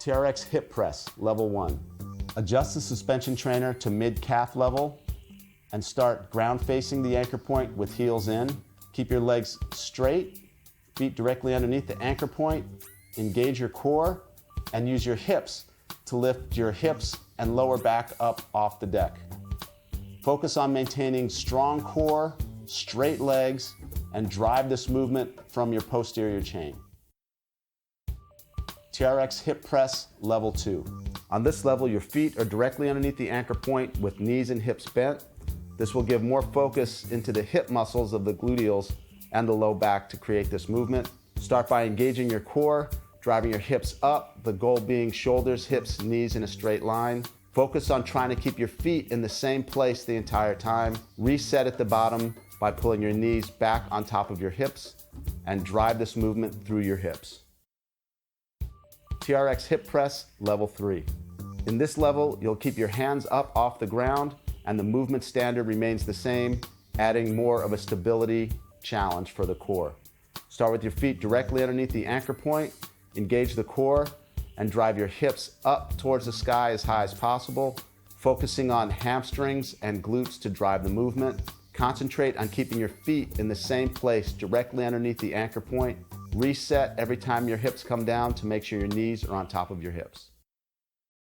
TRX Hip Press, level 1. Adjust the suspension trainer to mid-calf level and start ground facing the anchor point with heels in. Keep your legs straight, feet directly underneath the anchor point. Engage your core and use your hips to lift your hips and lower back up off the deck. Focus on maintaining strong core, straight legs, and drive this movement from your posterior chain. TRX Hip Press, level 2. On this level, your feet are directly underneath the anchor point with knees and hips bent. This will give more focus into the hip muscles of the gluteals and the low back to create this movement. Start by engaging your core, driving your hips up, the goal being shoulders, hips, knees in a straight line. Focus on trying to keep your feet in the same place the entire time. Reset at the bottom by pulling your knees back on top of your hips and drive this movement through your hips. TRX Hip Press, level 3. In this level, you'll keep your hands up off the ground and the movement standard remains the same, adding more of a stability challenge for the core. Start with your feet directly underneath the anchor point, engage the core, and drive your hips up towards the sky as high as possible, focusing on hamstrings and glutes to drive the movement. Concentrate on keeping your feet in the same place directly underneath the anchor point. Reset every time your hips come down to make sure your knees are on top of your hips.